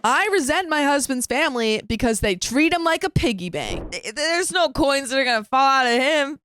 I resent my husband's family because they treat him like a piggy bank. There's no coins that are going to fall out of him.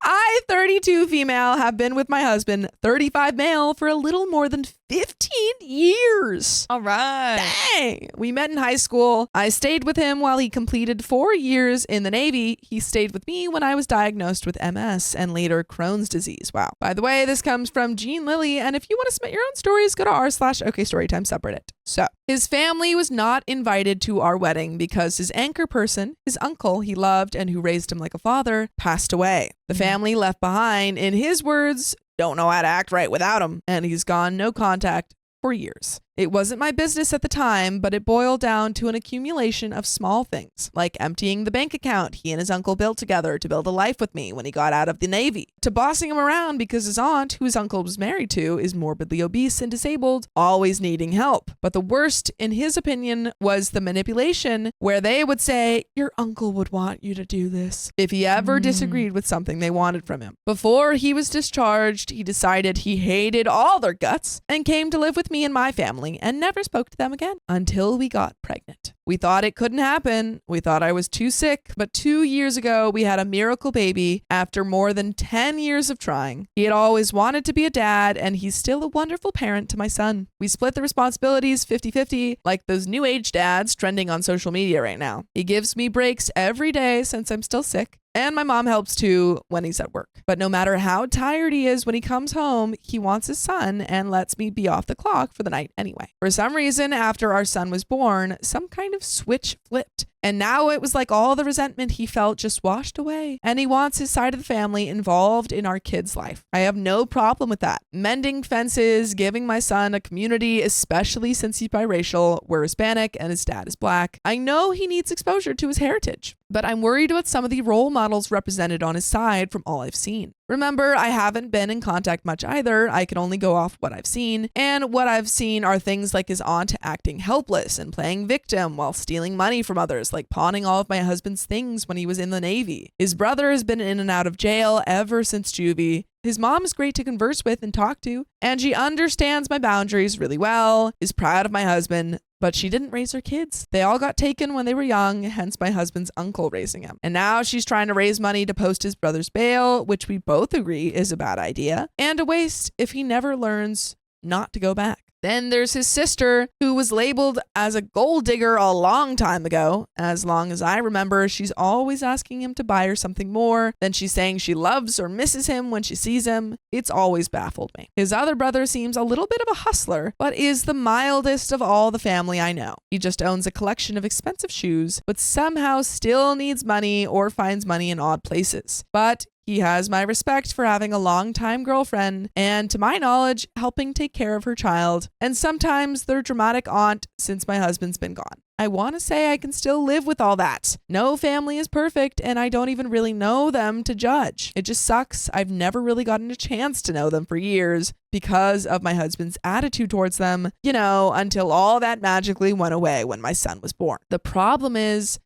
I, 32 female, have been with my husband, 35 male, for a little more than 15 years. All right. Dang. We met in high school. I stayed with him while he completed 4 years in the Navy. He stayed with me when I was diagnosed with MS and later Crohn's disease. Wow. By the way, this comes from Jean Lilly. And if you want to submit your own stories, go to r/OKStorytime subreddit. So his family was not invited to our wedding because his anchor person, his uncle he loved and who raised him like a father, passed away. The family left behind, in his words, don't know how to act right without him, and he's gone no contact for years. It wasn't my business at the time, but it boiled down to an accumulation of small things, like emptying the bank account he and his uncle built together to build a life with me when he got out of the Navy, to bossing him around because his aunt, who his uncle was married to, is morbidly obese and disabled, always needing help. But the worst, in his opinion, was the manipulation, where they would say, your uncle would want you to do this, if he ever disagreed with something they wanted from him. Before he was discharged, he decided he hated all their guts and came to live with me and my family and never spoke to them again until we got pregnant. We thought it couldn't happen. We thought I was too sick, but 2 years ago, we had a miracle baby after more than 10 years of trying. He had always wanted to be a dad, and he's still a wonderful parent to my son. We split the responsibilities 50-50, like those new age dads trending on social media right now. He gives me breaks every day since I'm still sick. And my mom helps too when he's at work. But no matter how tired he is when he comes home, he wants his son and lets me be off the clock for the night anyway. For some reason, after our son was born, some kind of switch flipped. And now it was like all the resentment he felt just washed away. And he wants his side of the family involved in our kid's life. I have no problem with that. Mending fences, giving my son a community, especially since he's biracial, we're Hispanic and his dad is black. I know he needs exposure to his heritage, but I'm worried about some of the role models represented on his side from all I've seen. Remember, I haven't been in contact much either. I can only go off what I've seen. And what I've seen are things like his aunt acting helpless and playing victim while stealing money from others, like pawning all of my husband's things when he was in the Navy. His brother has been in and out of jail ever since juvie. His mom is great to converse with and talk to, and she understands my boundaries really well, is proud of my husband, but she didn't raise her kids. They all got taken when they were young, hence my husband's uncle raising him. And now she's trying to raise money to post his brother's bail, which we both agree is a bad idea, and a waste if he never learns not to go back. Then there's his sister, who was labeled as a gold digger a long time ago. As long as I remember, she's always asking him to buy her something more. Then she's saying she loves or misses him when she sees him. It's always baffled me. His other brother seems a little bit of a hustler, but is the mildest of all the family I know. He just owns a collection of expensive shoes, but somehow still needs money or finds money in odd places. But he has my respect for having a long-time girlfriend and, to my knowledge, helping take care of her child, and sometimes their dramatic aunt since my husband's been gone. I want to say I can still live with all that. No family is perfect, and I don't even really know them to judge. It just sucks. I've never really gotten a chance to know them for years because of my husband's attitude towards them, until all that magically went away when my son was born. The problem is,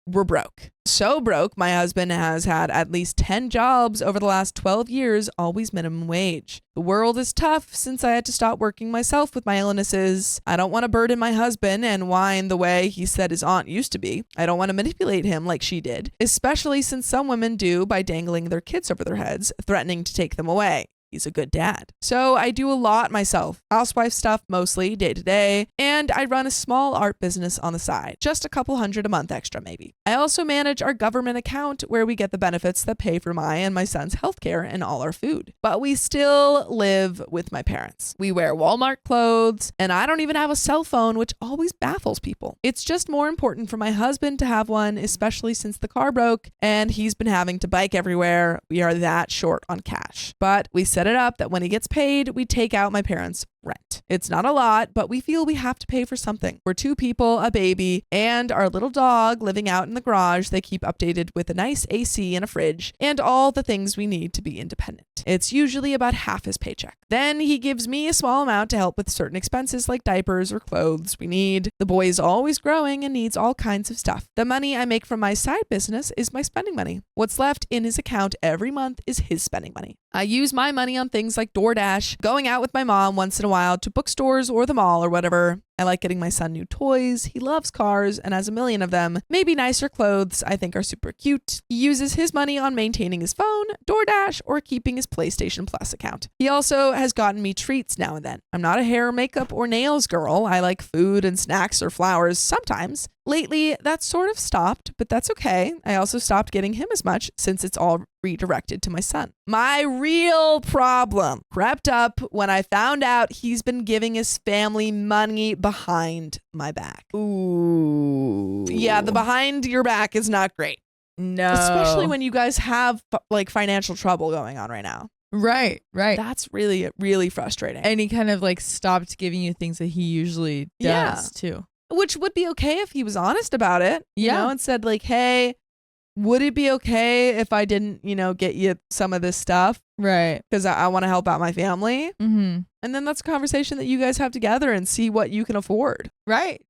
we're broke. So broke, my husband has had at least 10 jobs over the last 12 years, always minimum wage. The world is tough since I had to stop working myself with my illnesses. I don't want to burden my husband and whine the way he said his aunt used to be. I don't want to manipulate him like she did, especially since some women do by dangling their kids over their heads, threatening to take them away. He's a good dad. So I do a lot myself, housewife stuff mostly day to day, and I run a small art business on the side, just a couple $100 a month extra maybe. I also manage our government account where we get the benefits that pay for my and my son's healthcare and all our food. But we still live with my parents. We wear Walmart clothes, and I don't even have a cell phone, which always baffles people. It's just more important for my husband to have one, especially since the car broke and he's been having to bike everywhere. We are that short on cash. But we set it up that when he gets paid, we take out my parents' rent. It's not a lot, but we feel we have to pay for something. We're 2 people, a baby, and our little dog living out in the garage they keep updated with a nice AC and a fridge, and all the things we need to be independent. It's usually about half his paycheck. Then he gives me a small amount to help with certain expenses like diapers or clothes we need. The boy is always growing and needs all kinds of stuff. The money I make from my side business is my spending money. What's left in his account every month is his spending money. I use my money on things like DoorDash, going out with my mom once in a while to bookstores or the mall or whatever. I like getting my son new toys. He loves cars and has a million of them. Maybe nicer clothes I think are super cute. He uses his money on maintaining his phone, DoorDash, or keeping his PlayStation Plus account. He also has gotten me treats now and then. I'm not a hair, makeup, or nails girl. I like food and snacks or flowers sometimes. Lately, that's sort of stopped, but that's okay. I also stopped getting him as much since it's all redirected to my son. My real problem crept up when I found out he's been giving his family money behind my back. Ooh. Yeah, the behind your back is not great. No. Especially when you guys have like financial trouble going on right now. Right. That's really, really frustrating. And he kind of like stopped giving you things that he usually does too. Which would be okay if he was honest about it, you know, and said like, hey, would it be okay if I didn't, get you some of this stuff? Right. Because I want to help out my family. Mm-hmm. And then that's a conversation that you guys have together and see what you can afford. Right.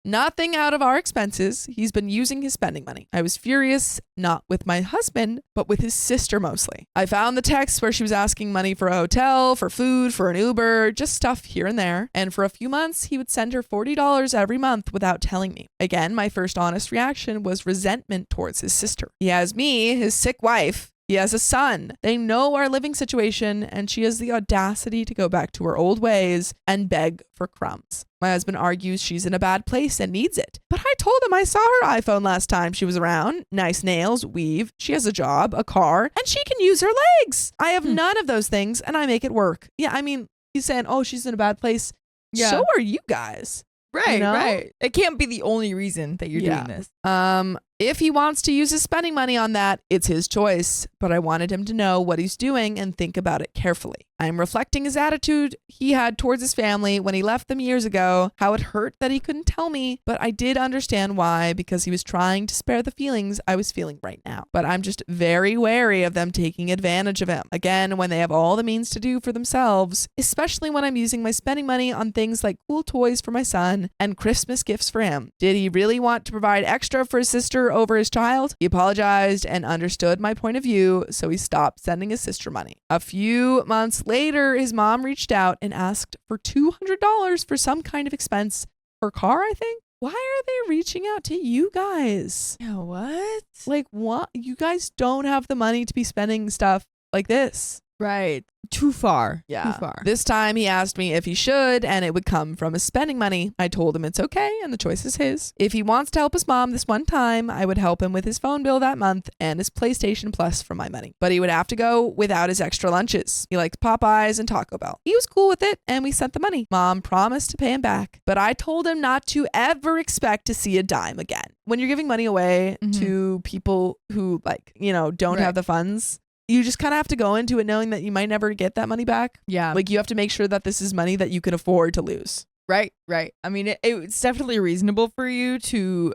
Nothing out of our expenses. He's been using his spending money. I was furious, not with my husband, but with his sister mostly. I found the text where she was asking money for a hotel, for food, for an Uber, just stuff here and there. And for a few months, he would send her $40 every month without telling me. Again, my first honest reaction was resentment towards his sister. He has me, his sick wife. He has a son. They know our living situation, and she has the audacity to go back to her old ways and beg for crumbs. My husband argues she's in a bad place and needs it. But I told him I saw her iPhone last time she was around. Nice nails, weave. She has a job, a car, and she can use her legs. I have none of those things, and I make it work. Yeah, I mean, he's saying, oh, she's in a bad place. Yeah. So are you guys. Right, right. It can't be the only reason that you're doing this. If he wants to use his spending money on that, it's his choice. But I wanted him to know what he's doing and think about it carefully. I'm reflecting his attitude he had towards his family when he left them years ago, how it hurt that he couldn't tell me, but I did understand why, because he was trying to spare the feelings I was feeling right now. But I'm just very wary of them taking advantage of him. Again, when they have all the means to do for themselves, especially when I'm using my spending money on things like cool toys for my son and Christmas gifts for him. Did he really want to provide extra for his sister over his child? He apologized and understood my point of view, so he stopped sending his sister money. A few months later, his mom reached out and asked for $200 for some kind of expense. Her car, I think. Why are they reaching out to you guys? Yeah, what? Like, what? You guys don't have the money to be spending stuff like this. Right. Too far. Yeah. Too far. This time he asked me if he should, and it would come from his spending money. I told him it's okay, and the choice is his. If he wants to help his mom this one time, I would help him with his phone bill that month and his PlayStation Plus from my money. But he would have to go without his extra lunches. He liked Popeyes and Taco Bell. He was cool with it, and we sent the money. Mom promised to pay him back, but I told him not to ever expect to see a dime again. When you're giving money away to people who, don't have the funds, you just kind of have to go into it knowing that you might never get that money back. Yeah. Like, you have to make sure that this is money that you can afford to lose. Right. I mean, it's definitely reasonable for you to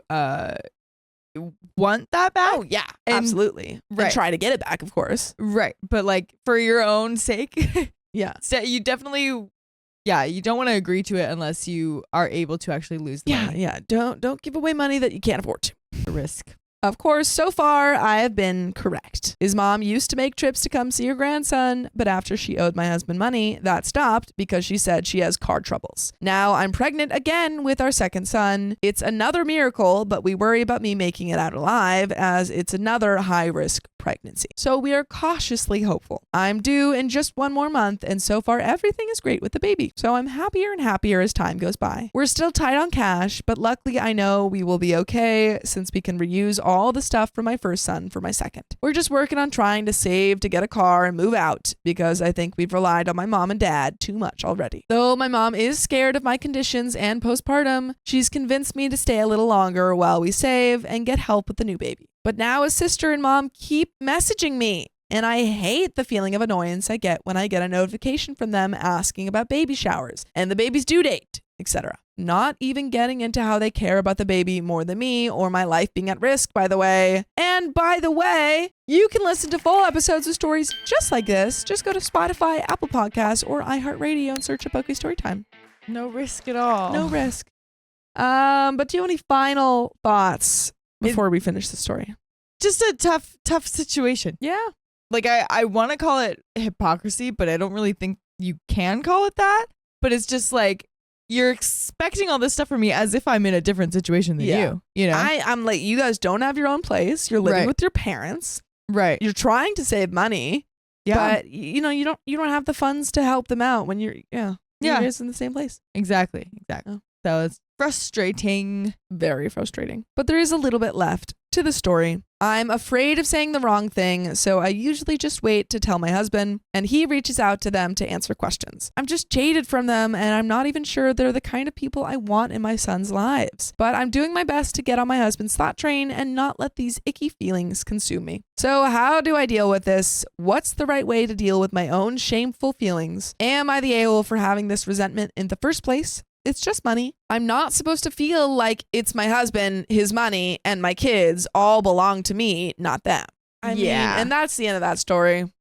want that back. Oh, yeah, absolutely. Right. And try to get it back, of course. Right. But like, for your own sake, yeah. So you definitely, you don't want to agree to it unless you are able to actually lose the money. Yeah. Don't give away money that you can't afford to. The risk. Of course, so far, I have been correct. His mom used to make trips to come see her grandson, but after she owed my husband money, that stopped because she said she has car troubles. Now I'm pregnant again with our second son. It's another miracle, but we worry about me making it out alive as it's another high-risk pregnancy. So we are cautiously hopeful. I'm due in just one more month, and so far everything is great with the baby. So I'm happier and happier as time goes by. We're still tight on cash, but luckily I know we will be okay since we can reuse all the stuff from my first son for my second. We're just working on trying to save to get a car and move out because I think we've relied on my mom and dad too much already. Though my mom is scared of my conditions and postpartum, she's convinced me to stay a little longer while we save and get help with the new baby. But now his sister and mom keep messaging me, and I hate the feeling of annoyance I get when I get a notification from them asking about baby showers and the baby's due date, etc. Not even getting into how they care about the baby more than me or my life being at risk, by the way. And by the way, you can listen to full episodes of stories just like this. Just go to Spotify, Apple Podcasts, or iHeartRadio and search up OK Storytime. No risk at all. No risk. But do you have any final thoughts before we finish the story? Just a tough situation. Yeah. Like, I want to call it hypocrisy, but I don't really think you can call it that. But it's just like, you're expecting all this stuff from me as if I'm in a different situation than you. You know, I'm like, you guys don't have your own place. You're living Right. with your parents. right? You're trying to save money, Yeah, but you don't have the funds to help them out when you're Yeah. guys in the same place. exactly. Oh. So it's frustrating. Very frustrating. But there is a little bit left to the story. I'm afraid of saying the wrong thing, so I usually just wait to tell my husband, and he reaches out to them to answer questions. I'm just jaded from them, and I'm not even sure they're the kind of people I want in my son's lives. But I'm doing my best to get on my husband's thought train and not let these icky feelings consume me. So how do I deal with this? What's the right way to deal with my own shameful feelings? Am I the a-hole for having this resentment in the first place? It's just money. I'm not supposed to feel like it's my husband, his money, and my kids all belong to me, not them. I mean, Yeah. and that's the end of that story.